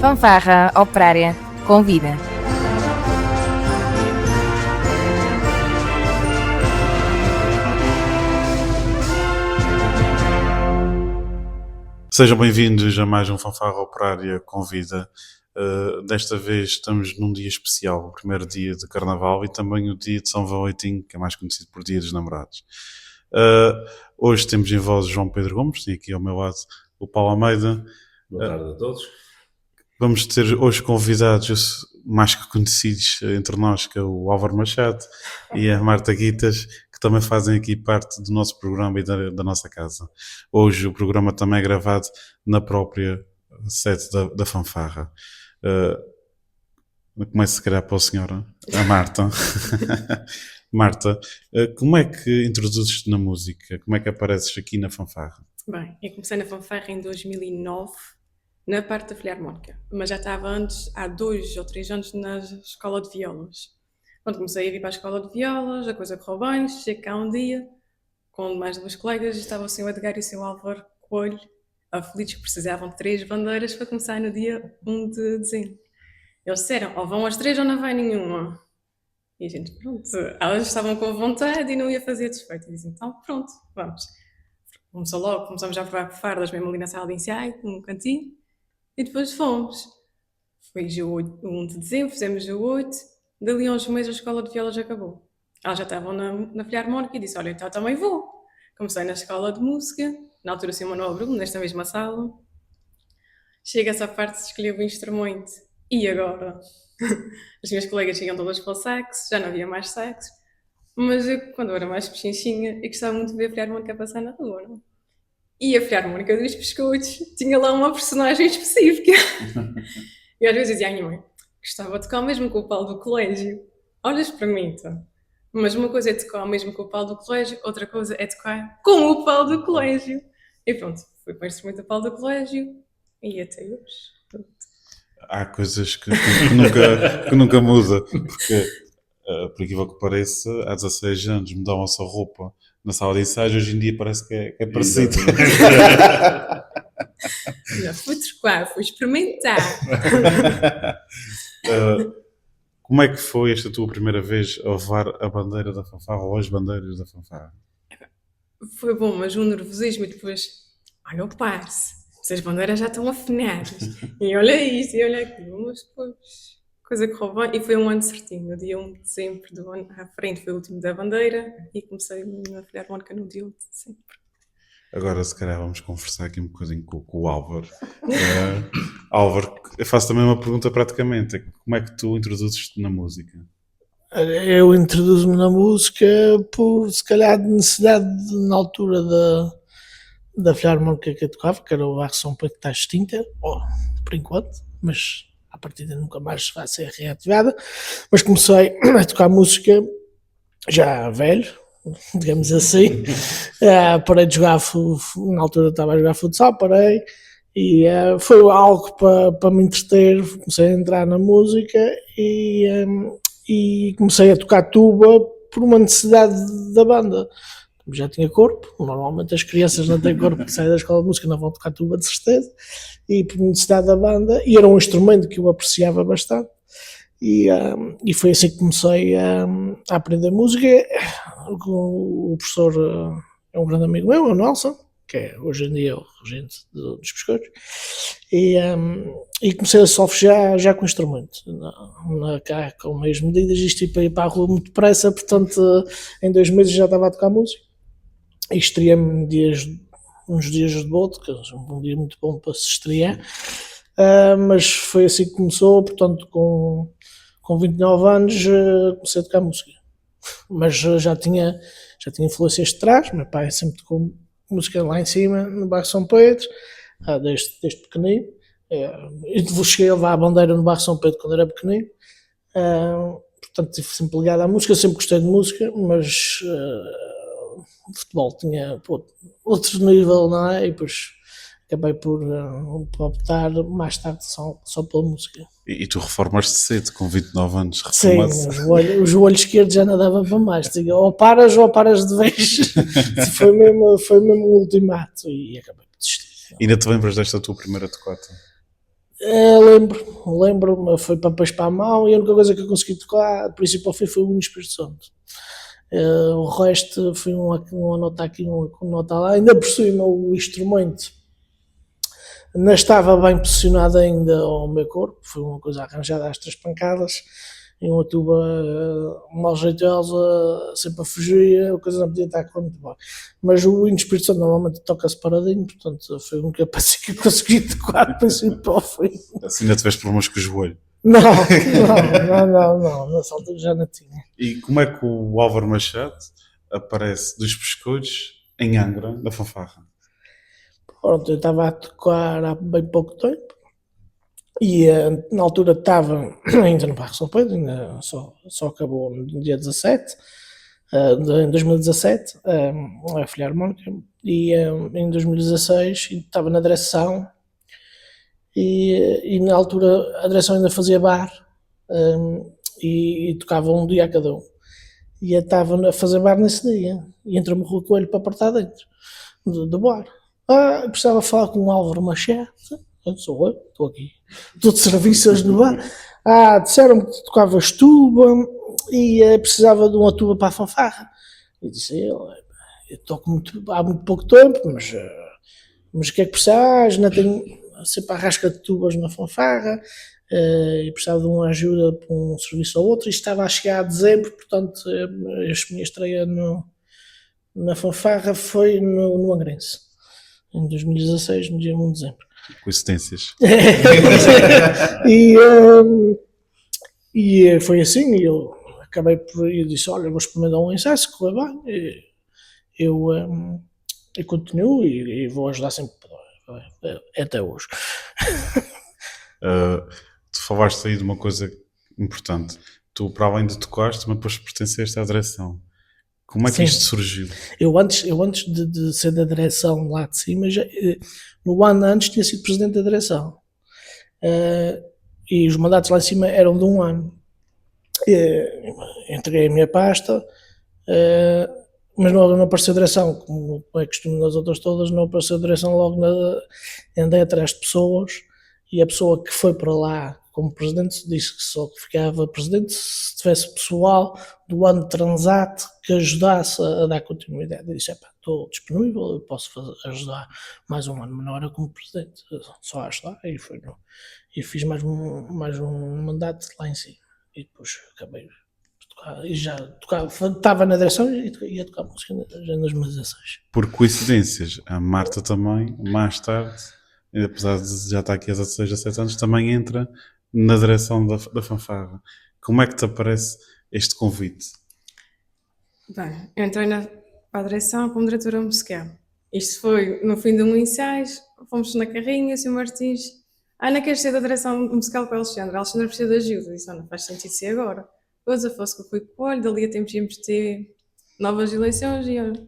Fanfarra Operária convida. Sejam bem-vindos a mais um Fanfarra Operária Convida. Desta vez estamos num dia especial, o primeiro dia de Carnaval e também o dia de São Valentim, que é mais conhecido por Dia dos Namorados. Hoje temos em voz João Pedro Gomes e aqui ao meu lado o Paulo Almeida. Boa tarde a todos. Vamos ter hoje convidados mais que conhecidos entre nós, que é o Álvaro Machado e a Marta Guitas, que também fazem aqui parte do nosso programa e da nossa casa. Hoje o programa também é gravado na própria sede da Fanfarra. Começo se calhar para a senhora, a Marta. Marta, como é que introduzes-te na música? Como é que apareces aqui na Fanfarra? Bem, eu comecei na Fanfarra em 2009, na parte da Filarmónica, mas já estava antes, há 2 ou 3 anos, na escola de violas. Quando comecei a vir para a escola de violas, a coisa correu bem, cheguei cá um dia, com mais 2 colegas, e estava o Sr. Edgar e o Sr. Álvaro Coelho, aflitos que precisavam de 3 bandeiras para começar no dia 1 de dezembro. Eles disseram, ou vão as 3 ou não vai nenhuma. E a gente, pronto, elas estavam com vontade e não ia fazer desfeito. E dizem, então pronto, vamos. Começamos já a provar fardas mesmo ali na sala de ensaio, num cantinho, e depois fomos. Foi o 1 de dezembro, fizemos o 8, dali a uns meses a escola de violas acabou. Elas já estavam na Filarmónica e disse, olha, então também vou. Comecei na escola de música, na altura o Sr. Manuel Bruno, nesta mesma sala. Chega essa parte de escolher o instrumento. E agora? As minhas colegas chegam todas para o sax, já não havia mais sax. Mas eu, quando eu era mais pechinchinha, eu gostava muito de ver a Filarmónica passar na rua, não? E a Filarmónica dos Biscoitos tinha lá uma personagem específica. E às vezes dizia à minha mãe, gostava de tocar mesmo com o Paulo do colégio. Olhas para mim, então. Mas uma coisa é tocar mesmo com o Paulo do colégio, outra coisa é tocar com o Paulo do colégio. E pronto, fui para o instrumento do Paulo do colégio e até hoje. Pronto. Há coisas que nunca muda, porque, por aquilo que pareça, há 16 anos mudavam-se a roupa na sala de ensaios, hoje em dia parece que é parecido. Já fui trocar, fui experimentar. Como é que foi esta tua primeira vez a levar a bandeira da Fanfarra ou as bandeiras da Fanfarra? Foi bom, mas um nervosismo e depois, olha o passe, as bandeiras já estão afinadas. E olha isto, e olha aquilo, mas depois, coisa correu bem. E foi um ano certinho, no dia 1 de dezembro do ano à frente foi o último da bandeira e comecei na Filarmónica no dia 1 de dezembro. Agora, se calhar, vamos conversar aqui um bocadinho com o Álvaro. Álvaro, eu faço também uma pergunta praticamente. Como é que tu introduzes-te na música? Eu introduzo-me na música por, se calhar, de necessidade na altura da Filarmónica que eu tocava, que era o Arson que está extinta, por enquanto, mas à partida nunca mais vai ser reativada. Mas comecei a tocar música já velho, digamos assim. Parei de jogar, na altura estava a jogar futsal, parei, e foi algo para me entreter. Comecei a entrar na música e comecei a tocar tuba por uma necessidade da banda. Já tinha corpo, normalmente as crianças não têm corpo que saem da escola de música, não vão tocar tuba de certeza, e por necessidade da banda, e era um instrumento que eu apreciava bastante, e foi assim que comecei a aprender música. O professor é um grande amigo meu, é o Nelson, que é hoje em dia o regente dos Biscoitos, e comecei a solfejar já com o instrumento, com meias medidas, isto ia para ir para a rua muito depressa, portanto em 2 meses já estava a tocar música, e estreei-me uns dias de bote, que é um dia muito bom para se estrear, mas foi assim que começou. Portanto com 29 anos comecei a tocar música, mas já tinha influências de trás. Meu pai sempre tocou música lá em cima, no bairro São Pedro, desde pequenino. Eu cheguei a levar a bandeira no bairro São Pedro quando era pequenino, portanto estive sempre ligado à música, sempre gostei de música, mas o futebol tinha outro nível, não é? E depois acabei por optar mais tarde só pela música. E tu reformaste cedo, com 29 anos. Sim, o joelho esquerdo já não dava para mais. Ou paras de vez. foi mesmo um ultimato e acabei por desistir. Ainda te lembras desta tua primeira tocata? Lembro-me, foi para pés para a mão e a única coisa que eu consegui tocar, do princípio ao fim, foi o Hino Espírito Santo. O resto foi uma nota aqui, uma nota lá. Ainda por cima, o instrumento não estava bem posicionado ainda ao meu corpo, foi uma coisa arranjada às 3 pancadas, e uma tuba mal jeitosa, sempre a fugir, a coisa não podia estar muito bem. Mas o Hino Espírito Santo normalmente toca-se paradinho, portanto foi um que eu pensei que consegui tocar do princípio ao fim. Assim ainda tiveste problemas com o joelho. Não, nessa altura já não tinha. E como é que o Álvaro Machado aparece dos pescoços em Angra, na fanfarra? Pronto, eu estava a tocar há bem pouco tempo e na altura estava ainda no Parque São Pedro, ainda só acabou no dia 17, em 2017, a Filharmónica, e em 2016 estava na direção e na altura a direção ainda fazia bar e tocava um dia a cada um. E eu estava a fazer bar nesse dia e entrou-me o Rui Coelho para apertar dentro do bar. Eu precisava falar com o Álvaro Machado. Sou eu, estou aqui. Estou de serviço hoje no bar. Disseram-me que tocavas tuba e precisava de uma tuba para a fanfarra. E disse eu toco há muito pouco tempo, mas o que é que precisas? Não tenho sempre a rasca de tubas na fanfarra e precisava de uma ajuda para um serviço ou outro. E estava a chegar a dezembro, portanto, a minha estreia na fanfarra foi no Angrense, em 2016, no dia 1 de dezembro. Coincidências. E foi assim, e eu acabei por ir e disse, olha, vou experimentar um ensaio, se correr bem, eu continuo e vou ajudar sempre até hoje. Tu falaste aí de uma coisa importante. Tu, para além de tocares, também depois pertenceste à direção. Como é que isto surgiu? Eu antes de ser da direção lá de cima, no ano antes tinha sido presidente da direção. E os mandatos lá em cima eram de um ano. Entreguei a minha pasta, mas não apareceu direção, como é costume nas outras todas, não apareceu direção logo. Andei atrás de pessoas e a pessoa que foi para lá como presidente disse que só ficava presidente se tivesse pessoal do ano transato que ajudasse a dar continuidade. Eu disse, estou disponível, eu posso ajudar mais um ano, mas não era como presidente, só a ajudar, e fiz mais um mandato lá em cima, e depois acabei de tocar, e já tocava, estava na direção e ia tocar música já em 2016. Por coincidências, a Marta também, mais tarde, apesar de já estar aqui há 16 a 7 anos, também entra na direção da fanfarra. Como é que te aparece este convite? Bem, eu entrei para a direção como diretora musical. Isto foi no fim de um ensaio, fomos na carrinha, o Sr. Martins, não queres ser da direção musical com a Alexandra? A Alexandra precisa de ajuda. Disse, não faz sentido ser agora. Depois eu fosse com o Rui Coelho, dali a tempos íamos ter novas eleições e olha,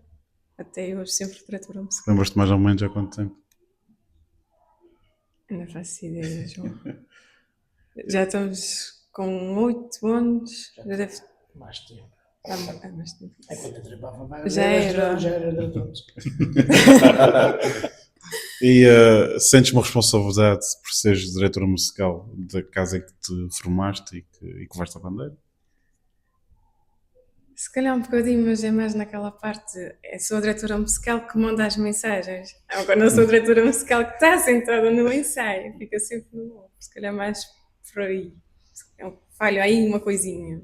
até hoje sempre diretora musical. Lembras-te mais ou menos há quanto tempo? Não faço ideia, João. Já estamos com 8 anos. Já deve... Mais tempo. Mais tempo. Quando entrei para a fanfarra Já era diretor musical. E sentes uma responsabilidade por seres diretora musical da casa em que te formaste e que vais à bandeira? Se calhar um bocadinho, mas é mais naquela parte. Sou a diretora musical que manda as mensagens. Agora não sou a diretora musical que está sentada no ensaio. Fica sempre no off. Se calhar mais por aí. Falho aí uma coisinha.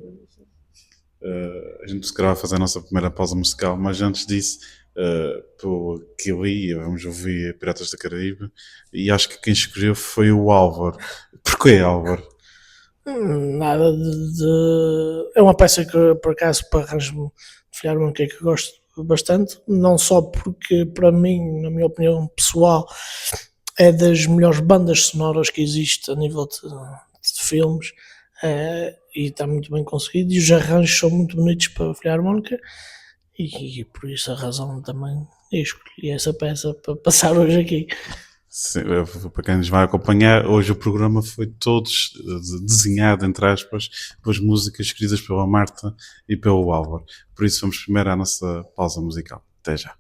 A gente se calhar vai fazer a nossa primeira pausa musical, mas antes disso, pelo que eu li, vamos ouvir Piratas da Caraíba, e acho que quem escolheu foi o Álvaro. Porquê, Álvaro? Nada é uma peça que por acaso para arranjo de Filharmónica que gosto bastante, não só porque para mim, na minha opinião pessoal, é das melhores bandas sonoras que existe a nível de filmes, e está muito bem conseguido, e os arranjos são muito bonitos para a Filharmónica, e por isso a razão também eu escolhi essa peça para passar hoje aqui. Sim, para quem nos vai acompanhar, hoje o programa foi todo desenhado, entre aspas, pelas músicas escritas pela Marta e pelo Álvaro. Por isso vamos primeiro à nossa pausa musical. Até já.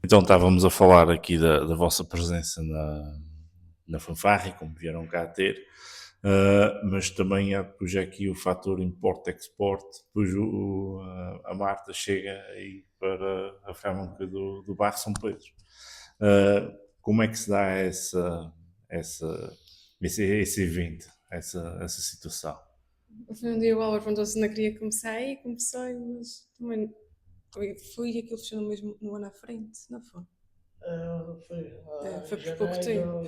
Então estávamos a falar aqui da vossa presença na fanfarra, como vieram cá a ter, mas também há depois aqui o fator import-export, depois a Marta chega aí para a fábrica do Barro São Pedro. Como é que se dá esse evento, essa situação? Um dia o Álvaro perguntou se não queria começar e comecei, mas também foi aquilo fechou no mesmo no ano à frente, não foi? Foi por pouco tempo.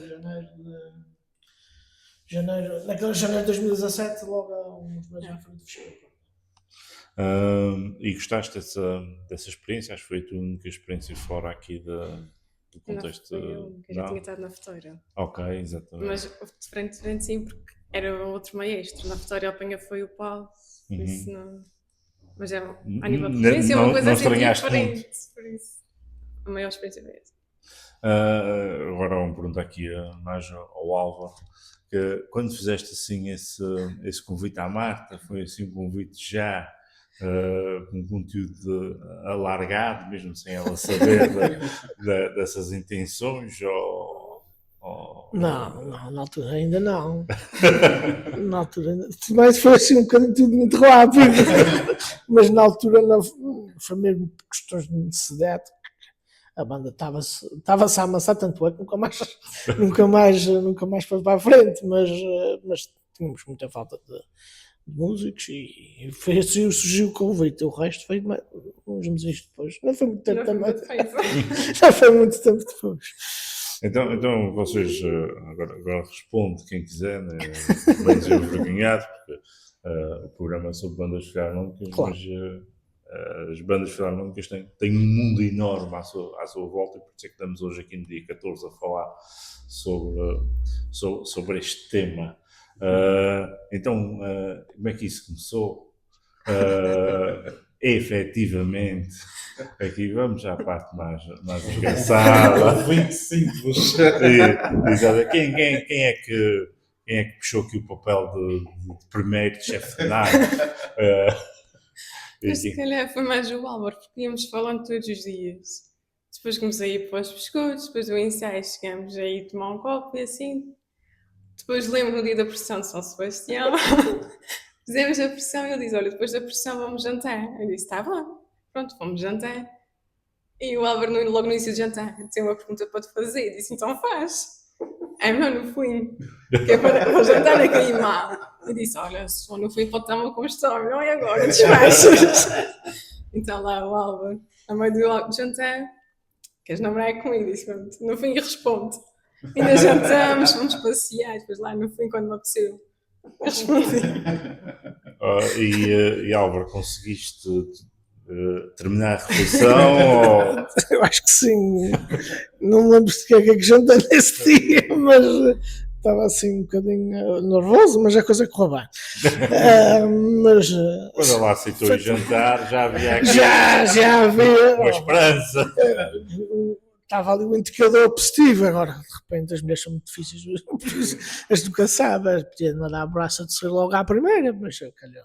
Naquele janeiro de 2017, logo há uns meses à frente fechou. E gostaste dessa experiência? Acho que foi a tua única experiência fora aqui do contexto. Não, eu já tinha estado na Feitoria. Ok, exatamente. Mas diferente sim, porque era outro maestro. Na Feitoria apanha foi o Paulo, por isso não. Mas é, a nível de experiência é uma coisa assim diferente. Por isso, a maior experiência é essa. Agora vamos perguntar aqui mais ao Álvaro, que quando fizeste assim esse convite à Marta, foi assim um convite já com conteúdo alargado, mesmo sem ela saber dessas intenções? Não, na altura ainda não. Na altura ainda. Mas foi assim um bocadinho tudo muito rápido. Mas na altura não, foi mesmo por questões de necessidade. A banda estava-se a amassar, tanto é que nunca mais foi para a frente, mas tínhamos muita falta de músicos e foi assim surgiu o convite. O resto foi uns meses depois. Não foi muito tempo também. Já foi muito tempo depois. Então vocês, agora responde quem quiser, né? Bem desenvergonhado, porque o programa é sobre bandas filarmónicas, claro. Mas as bandas filarmónicas têm um mundo enorme à sua volta, e por isso é que estamos hoje aqui no dia 14 a falar sobre este tema. Então, como é que isso começou? Efetivamente, aqui vamos à parte mais engraçada. 25. Exato. Quem é que puxou aqui o papel de primeiro chefe de nave? Mas se calhar foi mais o Álvaro, porque íamos falando todos os dias. Depois comecei a ir para os biscoitos, depois do ensaio chegamos a ir tomar um copo e assim. Depois lembro no dia da pressão de São Sebastião. Fizemos a pressão e ele diz, olha, depois da pressão vamos jantar. Eu disse, está bom, pronto, vamos jantar. E o Álvaro, logo no início do jantar, tem uma pergunta para te fazer. Eu disse, então faz. Não, não fui. Que é para jantar naquele mal. Eu disse, olha, se for no fim pode dar uma combustão, não é agora, despachas. Então lá o Álvaro, a meio do jantar, queres namorar comigo? Disse, pronto, no fim responde. Ainda jantamos, fomos passear, depois lá no fim quando me apeteceu, respondi. E Álvaro, conseguiste terminar a refeição? Eu acho que sim. Não me lembro se é que jantei nesse dia, mas estava assim um bocadinho nervoso, mas a coisa correu bem. Mas quando ela aceitou ir jantar, já havia aqui já havia uma esperança. Estava ali um indicador positivo. Agora, de repente, as mulheres são muito difíceis, as nunca sabem. Podia mandar a braça de ser logo à primeira, mas calhou.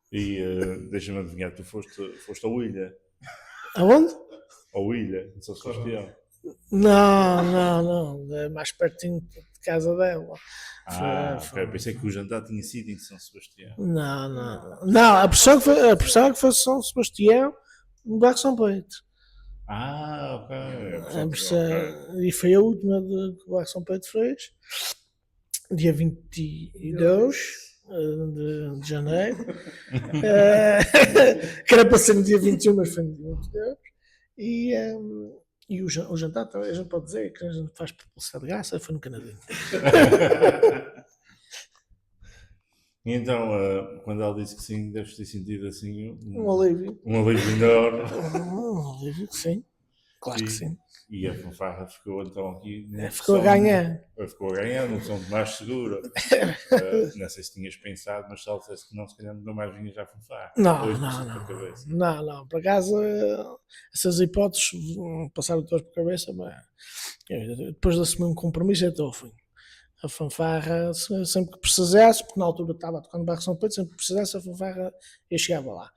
E deixa-me adivinhar, tu foste ao Ilha? Aonde? Ao Ilha, em São Sebastião? Não, é mais pertinho de casa dela. Ok, pensei que o jantar tinha sido em São Sebastião. Não, a pressão que foi São Sebastião, no Barro São Pedro. Ok. E foi a última que o Barro São Pedro fez, dia 22 de janeiro. Que era para ser no dia 21, mas foi no dia 22. E o jantar também, a gente pode dizer que a gente faz publicidade de graça, foi no Canadá. E então, quando ela disse que sim, deves ter sentido assim um alívio. Um alívio enorme. Um alívio, sim. Claro que sim. E a fanfarra ficou então aqui. Ficou a ganhar. Ficou a ganhar, num som mais segura. Não sei se tinhas pensado, mas se ela dissesse que não, se calhar nunca mais vinha já a fanfarra. Não. Por acaso, essas hipóteses passaram todas por cabeça, mas depois de assumir um compromisso até ao fim. A fanfarra, sempre que precisasse, porque na altura estava tocando Barro São Pedro, sempre que precisasse a fanfarra, eu chegava lá.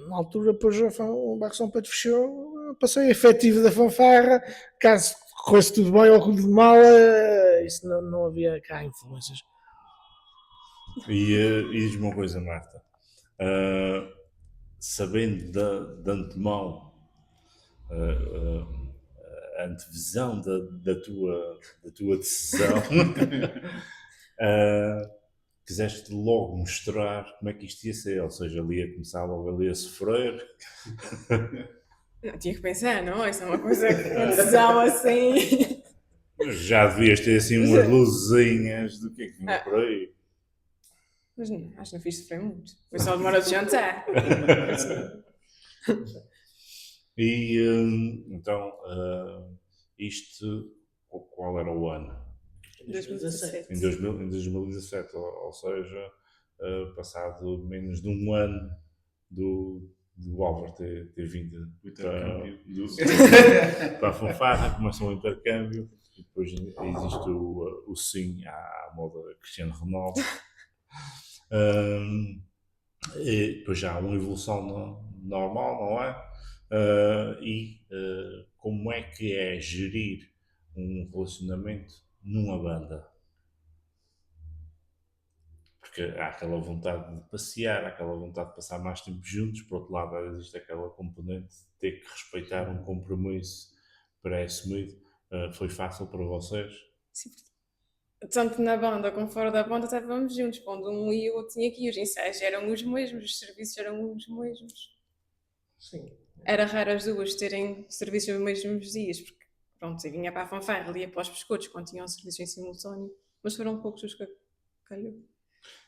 Na altura, depois o Barro São Pedro fechou, passei efetivo da fanfarra, caso corresse tudo bem ou tudo mal, isso não havia cá influências. E diz-me uma coisa, Marta. Sabendo de antemão a antevisão da tua decisão, quiseste logo mostrar como é que isto ia ser, ou seja, ali ia começar logo ali a sofrer. Não, tinha que pensar, não? Isso é uma coisa, uma decisão assim. Já devias ter assim umas luzinhas do que é que vinha por aí. Mas não, acho que não fiz sofrer muito. Foi só demora de jantar. E então, isto, qual era o ano? 2017. Em 2017, ou seja, passado menos de um ano do Álvaro ter vindo para a fanfarra, começa um intercâmbio e depois existe o sim à moda Cristiano Ronaldo. E depois já há uma evolução normal, não é? Como é que é gerir um relacionamento numa banda? Porque há aquela vontade de passear, há aquela vontade de passar mais tempo juntos, por outro lado existe aquela componente de ter que respeitar um compromisso pré-assumido. Foi fácil para vocês? Sim, tanto na banda como fora da banda estávamos juntos. Quando um ia, o outro tinha que ir. Os ensaios eram os mesmos, os serviços eram os mesmos. Sim. Era raro as duas terem serviços nos mesmos dias, porque pronto, eu vinha para a fanfarra, ali ia para os pescoços quando tinham serviços em simultâneo, mas foram poucos os que calhou.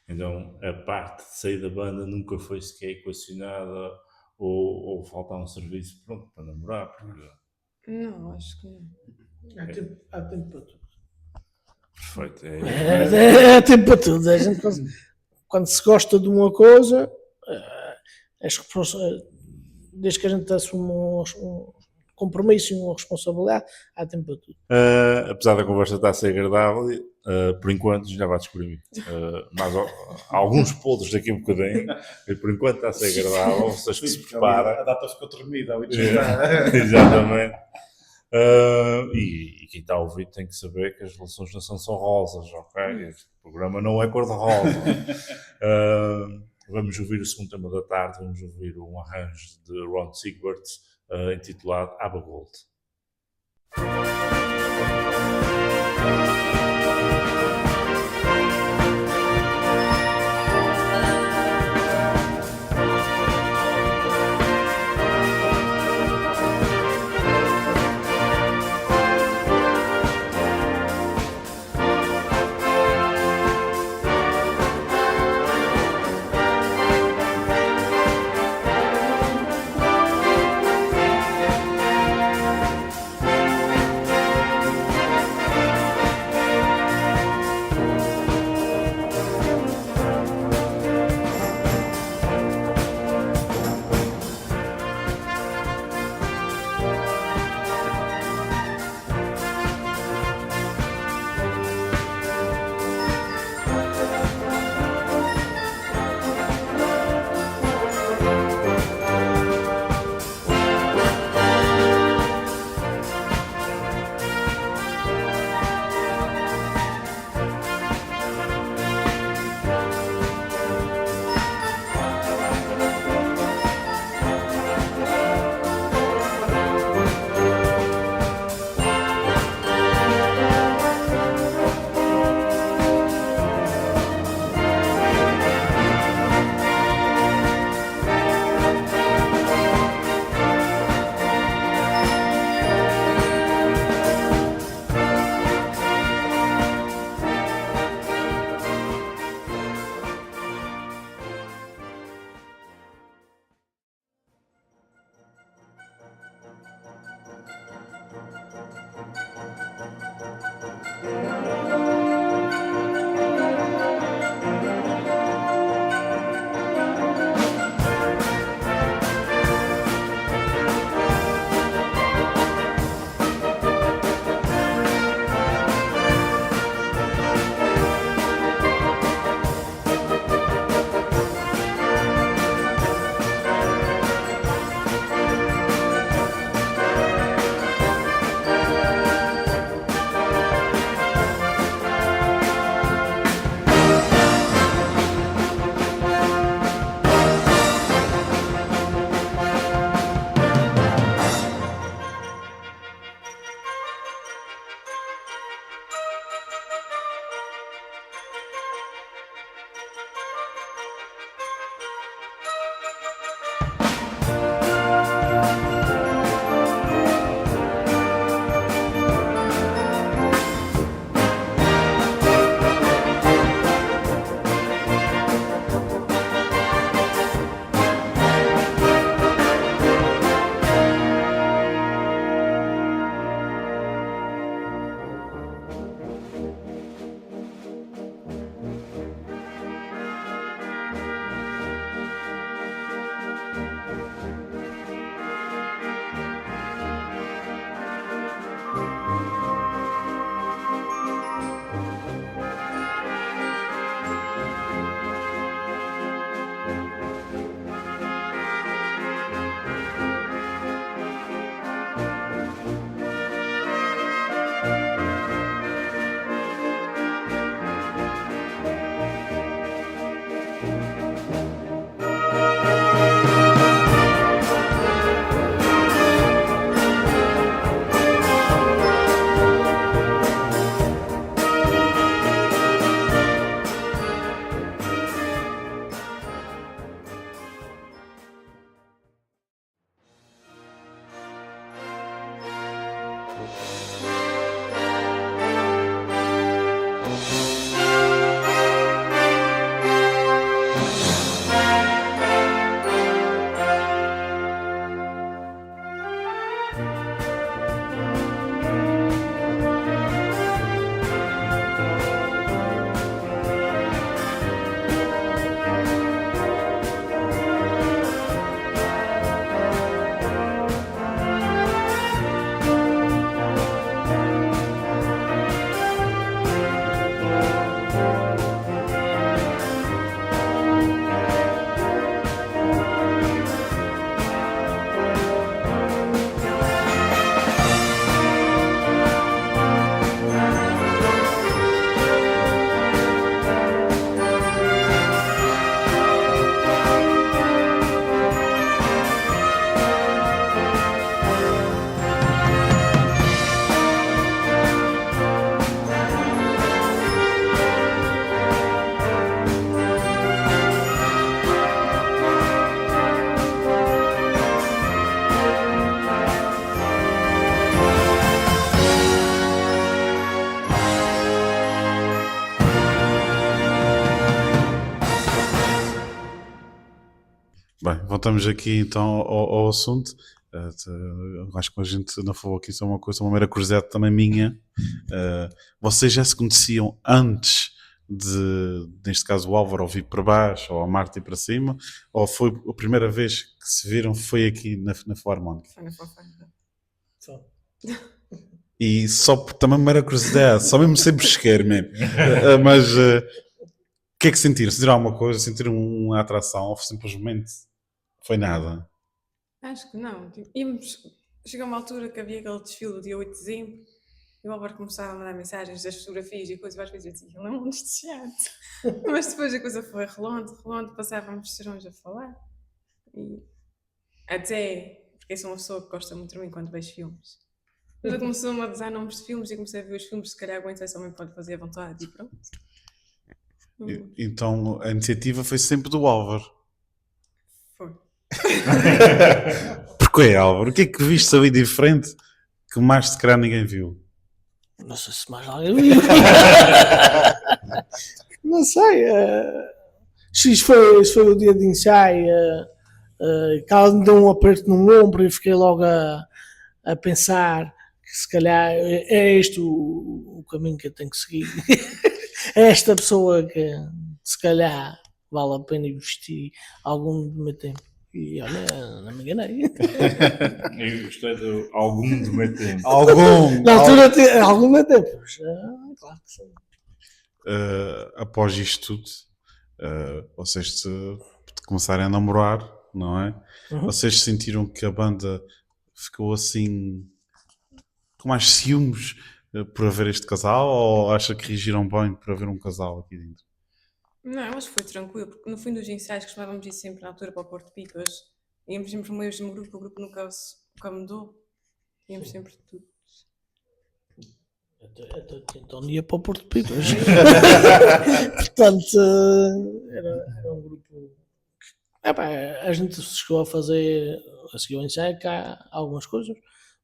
Então a parte de sair da banda nunca foi sequer equacionada ou faltar um serviço pronto para namorar? Porque... Não, acho que não. Há tempo para tudo. Perfeito. Há tempo para tudo. A gente, quando se gosta de uma coisa, desde que a gente assume um compromisso e uma responsabilidade, há tempo para tudo. Apesar da conversa estar a ser agradável, por enquanto já vai descobrir mas alguns podres daqui a um bocadinho, e por enquanto está a ser agradável, vocês que se preparam. A data ficou tremida. Exatamente. E quem está a ouvir tem que saber que as relações não são rosas, ok? Este programa não é cor-de-rosa. Vamos ouvir o segundo tema da tarde, vamos ouvir um arranjo de Ron Sigbert intitulado ABBA Gold. Bem, voltamos aqui então ao assunto. Acho que a gente não falou aqui, só uma coisa, uma mera curiosidade também minha. Vocês já se conheciam antes neste caso, o Álvaro vir para baixo ou a Marta ir para cima? Ou foi a primeira vez que se viram foi aqui na Filarmónica? Foi na fanfarra. Só. E só por também uma mera curiosidade, só mesmo sem buscar mesmo. Mas o que é que sentiram? Sentiram alguma coisa? Sentiram uma atração? Ou simplesmente foi nada? Acho que não. Tipo, chegou uma altura que havia aquele desfile do dia 8 de dezembro e o Álvaro começava a mandar mensagens das fotografias e coisas, várias vezes eu dizia, ele não é um chato. Mas depois a coisa foi rolando, passávamos serões a falar. E até, porque eu sou uma pessoa que gosta muito de mim quando vejo filmes. Mas eu começou-me a usar nomes de filmes e comecei a ver os filmes, se calhar aguento, esse homem pode fazer à vontade e pronto. Então a iniciativa foi sempre do Álvaro. Foi. Porquê, Álvaro? O que é que viste ali diferente que mais de calhar ninguém viu? Não sei se mais alguém viu. Não sei. Isso foi o dia de ensaio. Que ela me deu um aperto no ombro e fiquei logo a pensar que se calhar é este o caminho que eu tenho que seguir. É esta pessoa que se calhar vale a pena investir algum do meu tempo. E olha, não me enganei. Eu gostei de algum do meu tempo. Na altura, algum do meu tempo. Claro que sim. Após isto tudo, vocês começarem a namorar, não é? Uhum. Vocês sentiram que a banda ficou assim com mais ciúmes por haver este casal, ou acha que reagiram bem por haver um casal aqui dentro? Não, acho que foi tranquilo, porque no fim dos ensaios costumávamos ir sempre na altura para o Porto Pipas. Íamos sempre no mesmo grupo, o grupo nunca mudou. Íamos sempre tudo. Então ia para o Porto de Pipas. Portanto, era um grupo. A gente chegou a fazer, a seguir o ensaio cá algumas coisas,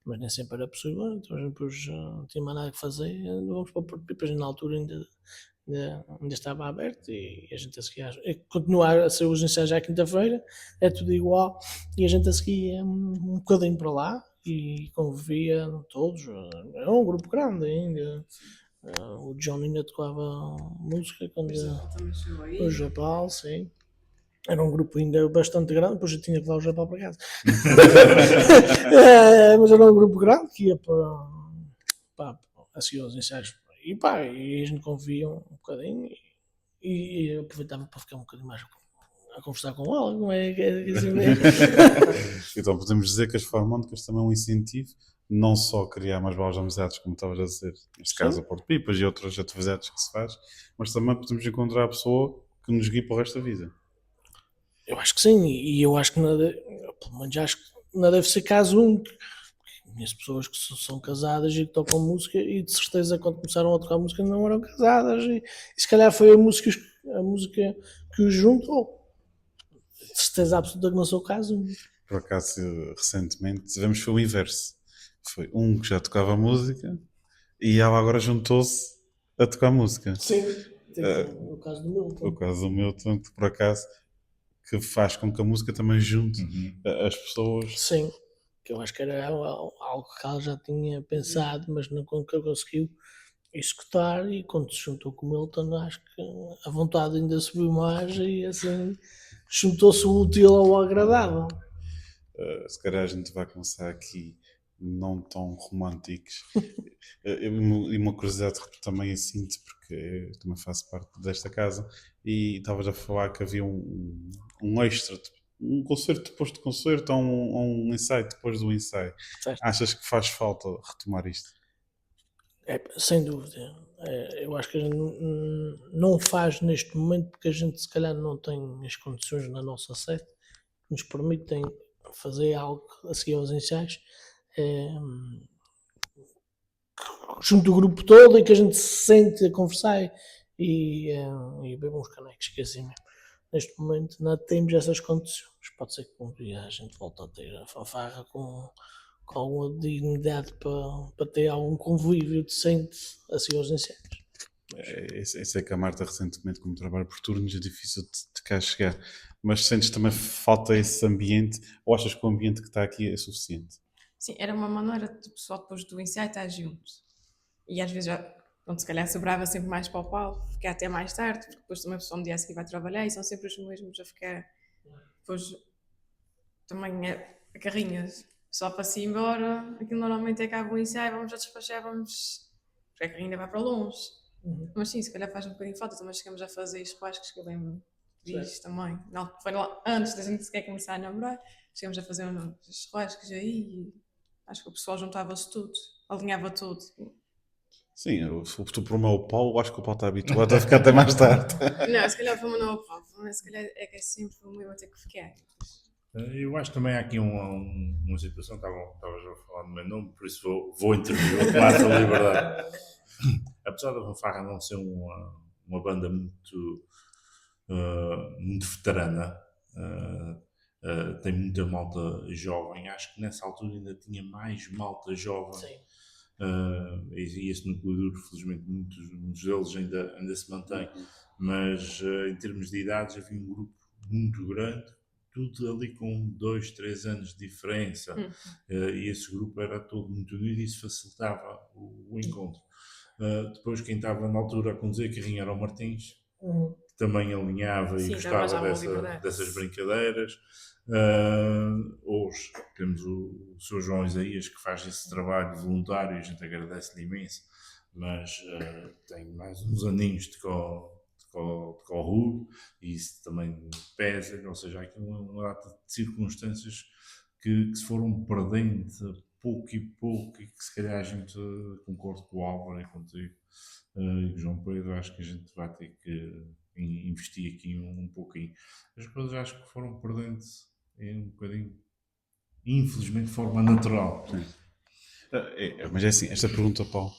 mas nem sempre era possível. Então depois não tinha mais nada que fazer. Vamos para o Porto de Pipas, na altura ainda estava aberto e a gente a seguir continuar a ser os ensaios à quinta-feira, é tudo igual, e a gente a seguir um bocadinho para lá e convivia todos. Era um grupo grande ainda. O John ainda tocava música quando Também chegou aí. o Japão, sim. Era um grupo ainda bastante grande, depois eu tinha que levar o Japão para casa. Mas era um grupo grande que ia para a seguir os ensaios. E pá, e a gente convivia um bocadinho e aproveitava para ficar um bocadinho mais a conversar com ela, não é? Assim mesmo. Então podemos dizer que as Filarmónicas também é um incentivo, não só criar mais belas amizades, como estavas a dizer, neste caso a Porto Pipas e outras atividades que se faz, mas também podemos encontrar a pessoa que nos guia para o resto da vida. Eu acho que sim, e eu acho que pelo menos acho que não deve ser caso único. Conheço pessoas que são casadas e que tocam música e de certeza quando começaram a tocar música não eram casadas e se calhar foi a música que os juntou. De certeza absoluta que não sou caso. Por acaso, recentemente, tivemos foi o inverso. Foi um que já tocava música e ela agora juntou-se a tocar música. Sim, no caso do Milton. O caso do Milton, que por acaso que faz com que a música também junte as pessoas. Sim, que eu acho que era algo que ela já tinha pensado, mas nunca conseguiu executar, e quando se juntou com o Milton, acho que a vontade ainda subiu mais e assim juntou-se o útil ao agradável. Se calhar a gente vai começar aqui não tão românticos. E uma curiosidade que também sinto, porque eu também faço parte desta casa, e estavas a falar que havia um extra, um concerto depois do concerto, ou um ensaio depois do ensaio. Certo. Achas que faz falta retomar isto? Sem dúvida. Eu acho que a gente não faz neste momento porque a gente se calhar não tem as condições na nossa sede que nos permitem fazer algo a seguir aos ensaios junto do grupo todo e que a gente se sente a conversar e beber uns canecos, que assim mesmo. Neste momento não temos essas condições. Pode ser que um dia a gente volte a ter a fanfarra com alguma dignidade para ter algum convívio decente assim aos ensaios. Eu sei que a Marta recentemente, como trabalha por turnos, é difícil de cá chegar, mas sentes também falta esse ambiente, ou achas que o ambiente que está aqui é suficiente? Sim, era uma maneira do pessoal depois do ensaio estar junto. E às vezes, se calhar sobrava sempre mais para o palco, ficar até mais tarde, porque depois também o pessoal no dia a seguir vai trabalhar e são sempre os mesmos a ficar. Depois também a carrinhas só para se ir embora, aquilo normalmente acaba o ensaio, vamos já despachar, porque a carrinha vai para longe. Mas sim, se calhar faz um bocadinho falta, também chegamos a fazer churrascos que eu lembro disso também. Não, foi lá, antes da gente sequer começar a namorar, chegamos a fazer uns churrascos aí e acho que o pessoal juntava-se tudo, alinhava tudo. Sim, se tu por o Paulo, acho que o Paulo está habituado a ficar até mais tarde. Não, se calhar foi uma nova prova, mas se calhar é que é sempre o meu a ter que ficar. Eu acho que também há aqui uma situação, estavas a falar no meu nome, por isso vou intervir, vou tomar essa liberdade. Apesar da Fanfarra não ser uma banda muito veterana, tem muita malta jovem, acho que nessa altura ainda tinha mais malta jovem. Sim. E esse núcleo duro, felizmente, muitos deles ainda se mantém, mas em termos de idades havia um grupo muito grande, tudo ali com 2, 3 anos de diferença, e esse grupo era todo muito unido e isso facilitava o encontro. Depois quem estava na altura a conduzir a carrinha era o Martins, que também alinhava e gostava dessas brincadeiras. Hoje temos o Sr. João Isaías, que faz esse trabalho voluntário, a gente agradece-lhe imenso, mas tem mais uns aninhos de corrur e isso também pesa, ou seja, há aqui uma data de circunstâncias que se foram perdendo pouco e que se calhar a gente concorda com o Álvaro e contigo e com o João Pedro, acho que a gente vai ter que investir aqui um pouquinho. As coisas acho que foram perdendo um bocadinho, infelizmente, de forma natural. Mas é assim, esta pergunta, Paulo,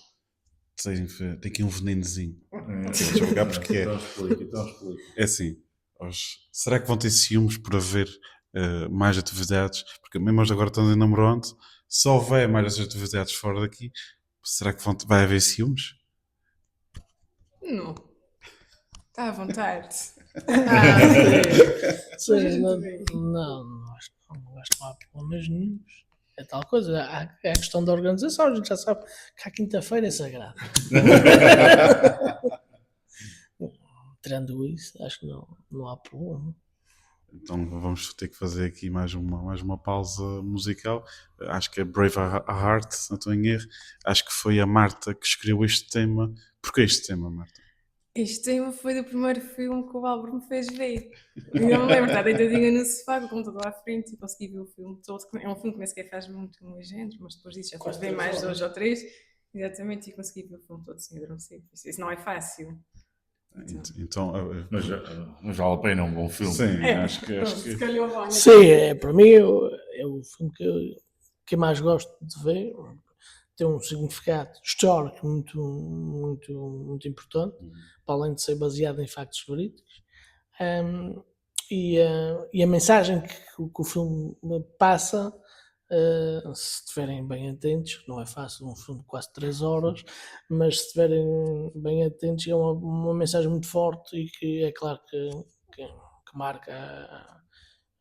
tem aqui um venenozinho. Deixa eu explicar porque é. Então explica. É assim, será que vão ter ciúmes por haver mais atividades? Porque mesmo hoje agora estão em namorando, se houver mais essas atividades fora daqui, será que vai haver ciúmes? Não. Está à vontade. Sim, não acho que não há problemas nenhums. É tal coisa, é a questão da organização, a gente já sabe que a quinta-feira é sagrada. Tirando isso, acho que não há problema. Então vamos ter que fazer aqui mais uma pausa musical. Acho que é Brave Heart, se não estou em erro. Acho que foi a Marta que escreveu este tema. Porquê este tema, Marta? Este tema foi do primeiro filme que o Álvaro me fez ver. Eu não me lembro, está deitadinha no sofá com o computador à frente e consegui ver o filme todo. É um filme que nem sequer faz muito no género, mas depois disso já faz bem mais 2 ou 3. Exatamente, e consegui ver o filme todo sem adormecer. Isso não é fácil. Então, mas vale a pena, é um bom filme. Sim, acho que Se calhar sim, para mim é o filme que eu mais gosto de ver. Tem um significado histórico muito importante, para além de ser baseado em factos verídicos. E a mensagem que o filme passa se estiverem bem atentos, não é fácil, um filme de quase 3 horas, mas se estiverem bem atentos é uma mensagem muito forte e que é claro que marca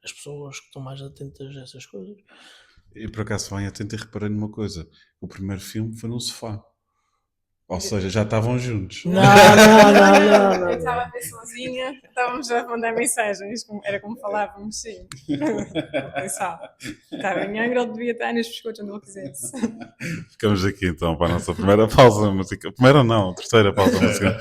as pessoas que estão mais atentas a essas coisas. E por acaso bem atento e reparei numa coisa. O primeiro filme foi num sofá. Ou seja, já estavam juntos. Não, não, não, não, Eu estava não. a ver sozinha, estávamos a mandar mensagens, era como falávamos, sim. Pensava, estava em Angra, ele devia estar nos biscoitos onde ele quisesse. Ficamos aqui então para a nossa primeira pausa musical. Primeira não, terceira pausa musical.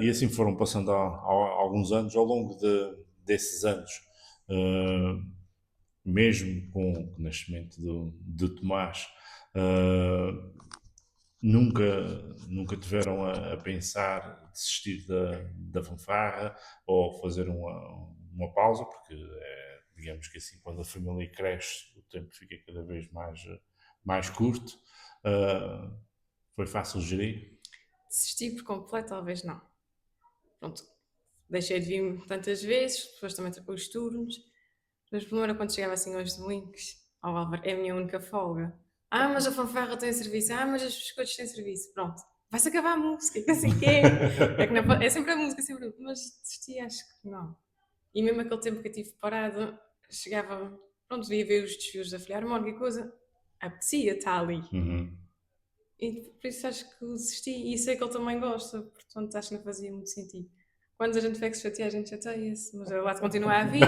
E assim foram passando alguns anos. Ao longo desses anos, mesmo com o nascimento do Tomás, nunca tiveram a pensar desistir da fanfarra ou fazer uma pausa, porque digamos que assim, quando a família cresce, o tempo fica cada vez mais curto. Foi fácil gerir? Desisti por completo, talvez não. Pronto, deixei de vir tantas vezes, depois também os turnos, mas primeiro quando chegava assim aos domingos, ao Álvaro, é a minha única folga. Mas a fanfarra tem serviço, mas os biscoitos têm serviço, pronto. Vai-se acabar a música, que assim que é. É sempre a música, sempre. Mas desisti, acho que não. E mesmo aquele tempo que eu tive parado, chegava, pronto, devia ver os desfios da Filharmónica e coisa, apetecia estar ali. Uhum. E por isso acho que desisti e sei que ele também gosta, portanto acho que não fazia muito sentido. Quando a gente vê que se chateia, a gente chateia-se, mas ele lá continua a vir.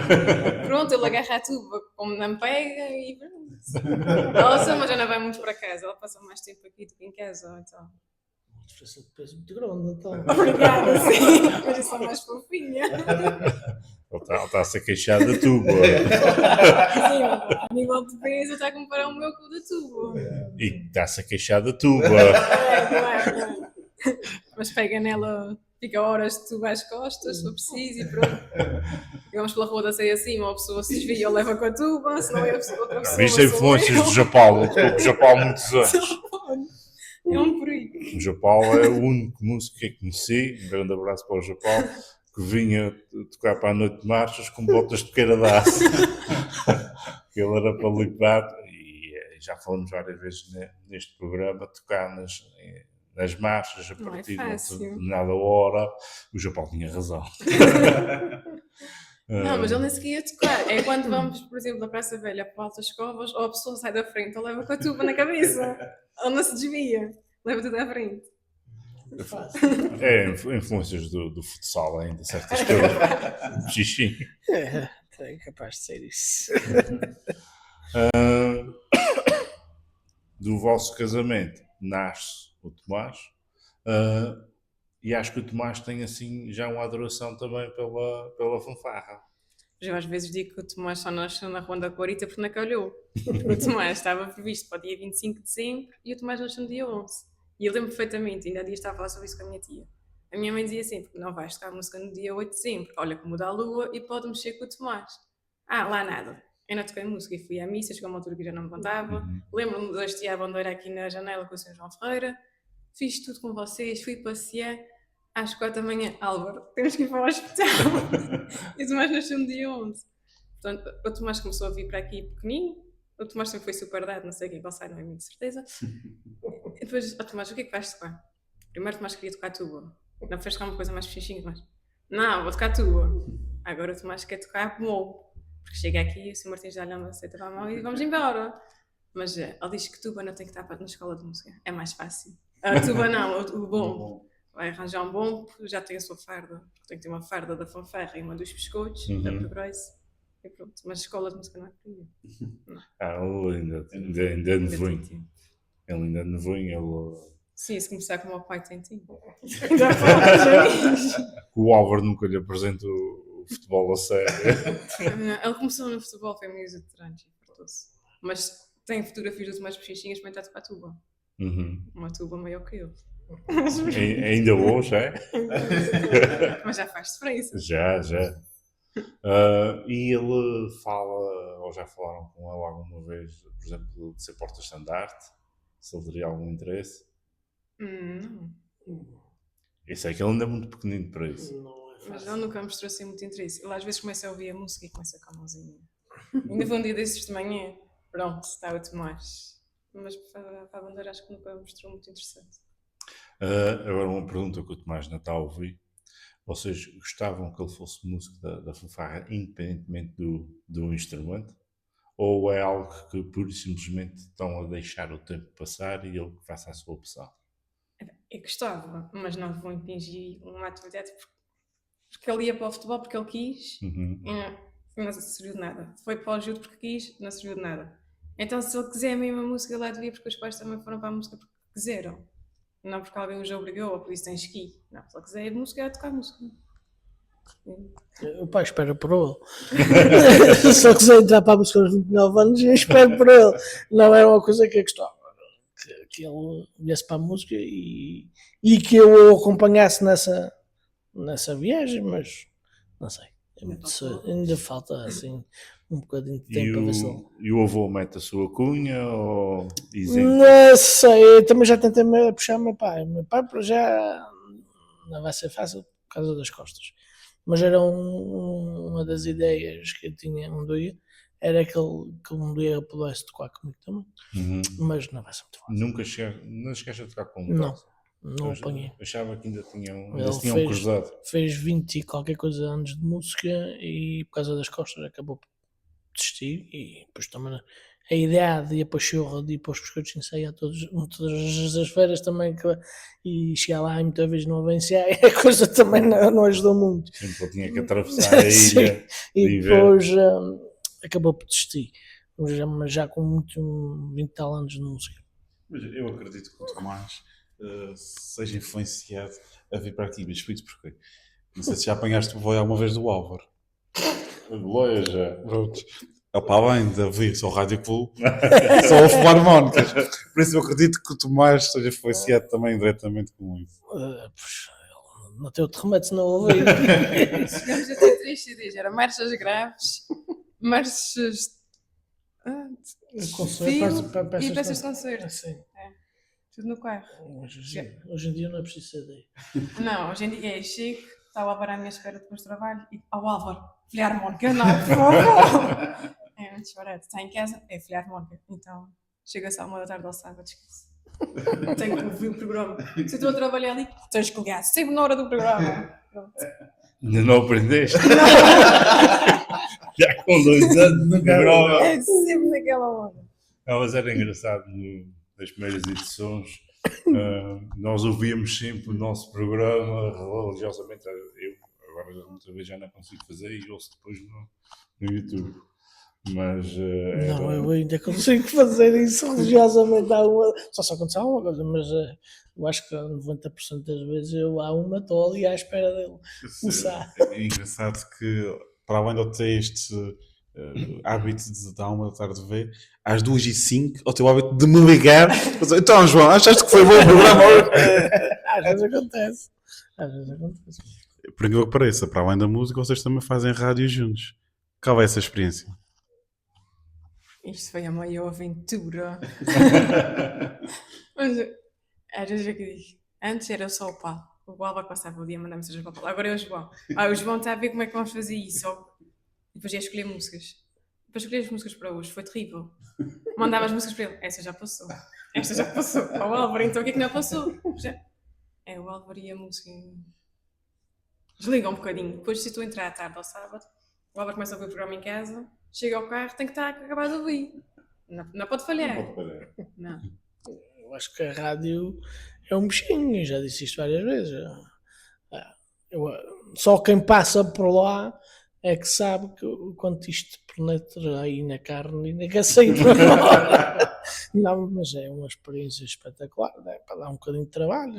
Pronto, ele agarra a tuba como não pega e pronto. Ela mas já não vai muito para casa, ela passa mais tempo aqui do que em casa. Então. Uma diferença de peso muito grande, então. Obrigada, sim, mas eu sou mais fofinha. Ele está a ser queixado da tuba. Sim, a nível de peso está a comparar o meu com o da tuba. E está-se a queixar da tuba. Claro. Mas pega nela, fica horas de tuba às costas, se for preciso, e pronto. Vamos pela rua da ceia assim, uma pessoa se desvia ou leva com a tuba, senão é outra pessoa. Viste a influências do Japão, ele tocou com o Japão há muitos anos. É um perigo. O Japão é o único músico que eu conheci, um grande abraço para o Japão, que vinha tocar para a noite de marchas com botas de queira de aço. Ele era para limpar, e já falamos várias vezes neste programa, tocar nas marchas a partir de uma determinada hora. O Japão tinha razão. Não, mas ele nem sequer ia tocar. É quando vamos, por exemplo, da Praça Velha para Altas Covas, ou a pessoa sai da frente ou leva com a tuba na cabeça. Ou não se desvia. Leva tudo à frente. É influências do futsal ainda, certas coisas. Xixi. É capaz de ser isso. Do vosso casamento nasce o Tomás, e acho que o Tomás tem assim já uma adoração também pela fanfarra. Eu às vezes digo que o Tomás só nasceu na Ronda Corita porque não calhou. O Tomás estava previsto para o dia 25 de dezembro e o Tomás nasceu no dia 11. E eu lembro perfeitamente, ainda há dias estava a falar sobre isso com a minha tia. A minha mãe dizia sempre, não vais tocar a música no dia 8 de dezembro, olha como dá a lua e pode mexer com o Tomás. Lá nada. Eu não toquei música e fui à missa, chegou uma altura que já não me contava. Lembro-me de hastear a bandeira aqui na janela com o Sr. João Ferreira. Fiz tudo com vocês, fui passear. Às 4 da manhã, Álvaro, temos que ir para o hospital. E o Tomás nasceu no dia 11. Portanto, o Tomás começou a vir para aqui pequenino. O Tomás sempre foi super dado, não sei quem vai sair, não é muito certeza. E depois, Tomás, o que é que vais tocar? Primeiro o Tomás queria tocar tuba. Não fez tocar uma coisa mais fichinha, mas... Não, vou tocar tuba. Agora o Tomás quer tocar bom. Porque chega aqui e o Sr. Martins dá-lhe uma aceita para a mão e vamos embora. Mas ele diz que tuba não tem que estar na escola de música. É mais fácil. A tuba não, o bom. Vai arranjar um bom, já tem a sua farda. Tem que ter uma farda da fanfarra e uma dos biscoitos, da progresso. E pronto. Mas a escola de música não é para ele. Ele ainda nevoinho. Ele ainda nevoinho. Sim, se começar como o pai tem tempo. O Álvaro nunca lhe apresenta o futebol a sério. Ele começou no futebol, foi meio exuberante, mas tem fotografias de umas pechinhas para entrar a tocar tuba. Uma tuba maior que ele. Ainda hoje, é? Mas já faz diferença. Já. E ele fala, ou já falaram com ele alguma vez, por exemplo, de ser porta-estandarte? Se ele teria algum interesse? Não. Eu sei que ele ainda é muito pequenino para isso. Mas ele nunca mostrou assim muito interesse. Ele às vezes começa a ouvir a música e começa com a mãozinha. Ainda foi um dia desses de manhã. Pronto, está o Tomás. Mas para a bandeira acho que nunca mostrou muito interessante. Agora uma pergunta que o Tomás ainda está a ouvir. Vocês gostavam que ele fosse músico da fanfarra independentemente do instrumento? Ou é algo que pura e simplesmente estão a deixar o tempo passar e ele faça a sua opção? Eu gostava, mas não vou impingir uma atividade porque ele ia para o futebol porque ele quis e não serviu de nada. Foi para o judo porque quis, não serviu de nada. Então se ele quiser a mesma música, lá devia porque os pais também foram para a música porque quiseram. Não porque alguém os obrigou ou por isso tens que ir. Não, se ele quiser ir de música, é tocar música. O pai espera por ele. Se eu quiser entrar para a música aos 29 anos, eu espero por ele. Não era uma coisa que eu gostava. Que ele viesse para a música e que eu o acompanhasse nessa viagem, mas não sei. Ainda falta assim um bocadinho de tempo para ver se ele... E o avô mete a sua cunha ou isento? Não sei, eu também já tentei puxar o meu pai. O meu pai para já não vai ser fácil por causa das costas. Mas era uma das ideias que eu tinha um dia, era que ele um dia pudesse tocar comigo também. Mas não vai ser muito fácil. Não chegaste a tocar com Não apanhei. Achava que ainda tinham Ele cruzado. fez 20 e qualquer coisa anos de música e por causa das costas acabou por desistir. E depois também a ideia de ir para a churra, de ir para os biscoitos ensaiar todas as feiras também, e chegar lá e muitas vezes não avançar, a coisa também não ajudou muito. Então tinha que atravessar a ilha. E depois acabou por desistir. Mas já com 20 tal anos de música. Mas eu acredito que o Tomás seja influenciado a vir para aqui, mas porquê? Não sei se já apanhaste o voz alguma vez do Álvaro. Loia já. Pronto. Opá, bem, Davi, sou Rádio Clube, só ouço harmónicas. Por isso eu acredito que o Tomás seja influenciado também diretamente com isso. Não tem outro remédio se não ouvir. Chegamos a ter 3 CDs, era marchas graves, marchas e peças de concerto. Sim. Tudo no carro. Hoje em dia não é preciso CD. Não, hoje em dia é chique, está o Álvaro à minha espera depois do trabalho e ao Álvaro, filha harmónica, não, por favor. É muito barato, está em casa, é filha harmónica, então chega-se à 1h da tarde ao sábado, esquece. Tenho que ouvir o programa. Se eu estou a trabalhar ali, tens que ligar sempre na hora do programa. Pronto. Ainda não aprendeste? Já com 2 anos no programa. É sempre naquela hora. Não, mas era engraçado nas primeiras edições. Nós ouvíamos sempre o nosso programa religiosamente. Eu agora muitas vezes já não consigo fazer e ouço depois no YouTube. Mas não, eu ainda consigo fazer isso religiosamente. Só aconteceu uma coisa, mas eu acho que 90% das vezes há uma estou ali à espera dele começar. É engraçado que, para além de eu ter este hábito de dar 1 da tarde ver, às 2h05, o teu hábito de me ligar. Então, João, achaste que foi bom o programa hoje? Às vezes acontece. Por incrível que pareça, para além da música, vocês também fazem rádio juntos. Qual é essa experiência? Isto foi a maior aventura. Mas às vezes é que digo, antes era só o Paulo. O Álvaro passava o dia a mandar mensagens para o Paulo. Agora é o João. O João está a ver como é que vamos fazer isso. E depois ia escolher músicas. Depois escolher as músicas para hoje. Foi terrível. Mandava as músicas para ele. Esta já passou. Esta já passou. O Álvaro, então o que é que não passou? É o Álvaro e a música. Desliga um bocadinho. Depois, se estou a entrar à tarde ao sábado, o Álvaro começa a ouvir o programa em casa. Chega ao carro, tem que estar acabado de ouvir. Não pode falhar. Não. Eu acho que a rádio é um bichinho, já disse isto várias vezes. Só quem passa por lá é que sabe que o quanto isto penetra aí na carne e nem quer sair para fora. Não, mas é uma experiência espetacular, é para dar um bocadinho de trabalho,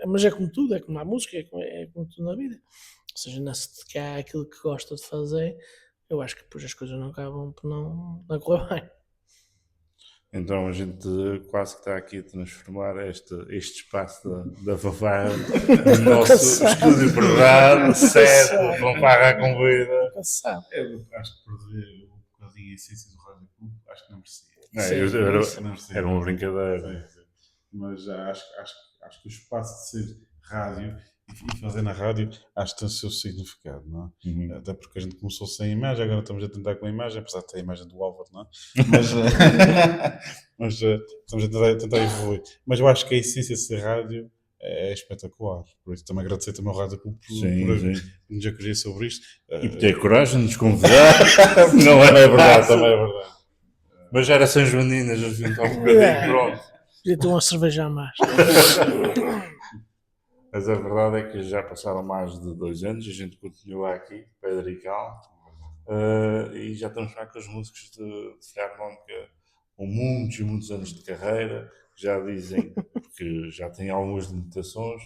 mas é como tudo, é como na música, é como tudo na vida. Ou seja, não se dedicar àquilo que gosta de fazer, eu acho que depois as coisas não acabam por não correr bem. Então a gente quase que está aqui a transformar este espaço da Fanfarra no nosso estúdio privado, certo, Fanfarra à convida. Eu acho que perder um bocadinho a essência do Rádio Clube, acho que não precisa. Era uma brincadeira. Sim. Mas acho que o espaço de ser rádio e fazer na rádio, acho que tem o seu significado, não é? Uhum. Até porque a gente começou sem imagem, agora estamos a tentar com a imagem, apesar de ter a imagem do Álvaro, não é? Mas estamos a tentar evoluir. Mas eu acho que a essência de ser rádio é espetacular. Por isso também agradecer também ao Rádio Clube por nos acolher sobre isto. E por ter coragem de nos convidar. Não é verdade, também é verdade. Mas era São Joaninas, a gente está um bocadinho pronto. Podia ter uma cerveja a mais. Mas a verdade é que já passaram mais de 2 anos, a gente continua aqui, Pedro e Cal, e já estamos cá com os músicos de Filarmónica com muitos e muitos anos de carreira, que já dizem, porque já tem algumas limitações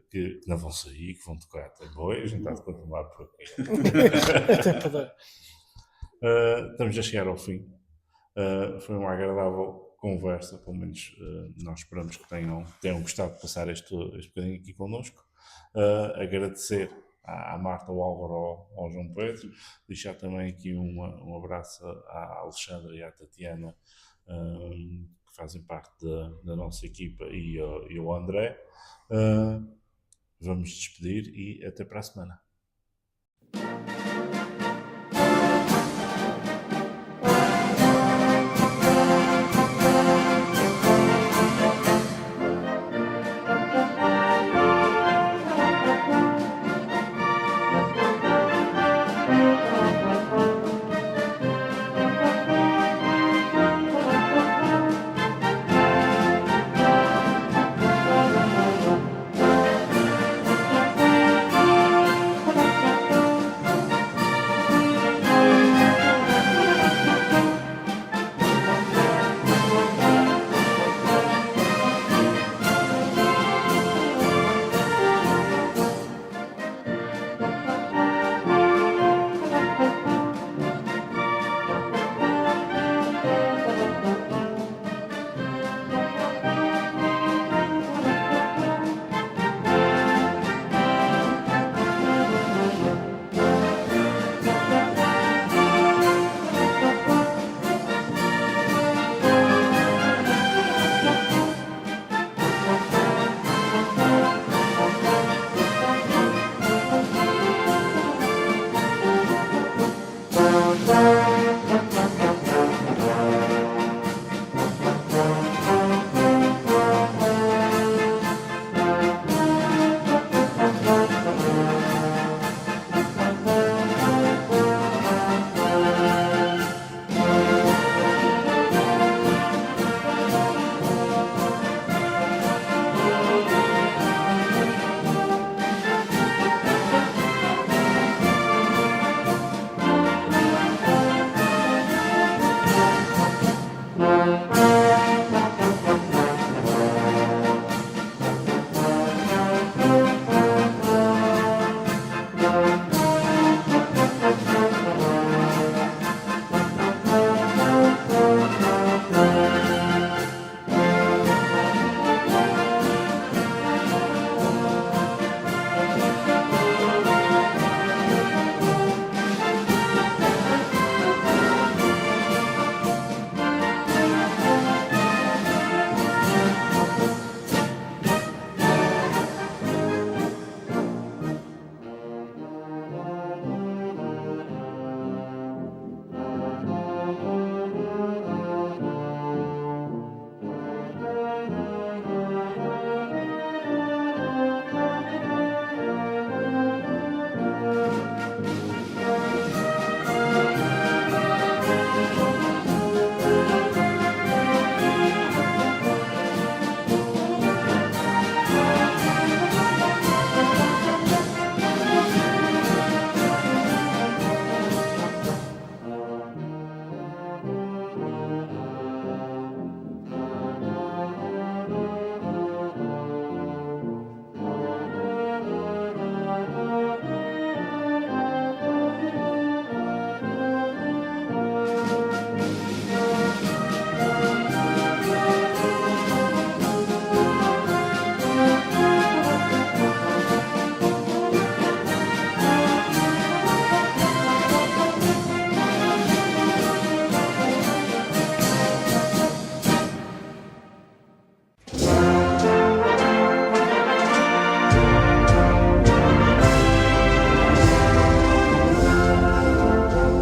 que não vão sair, que vão tocar até boi, a gente está a continuar por aqui. Até poder. Estamos a chegar ao fim. Foi uma agradável conversa, pelo menos nós esperamos que tenham gostado de passar este bocadinho aqui connosco. Agradecer à Marta, ao Álvaro, ao João Pedro, deixar também aqui um abraço à Alexandra e à Tatiana, que fazem parte da nossa equipa, e ao André. Vamos despedir e até para a semana.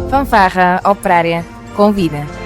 Fanfarra Operária convida.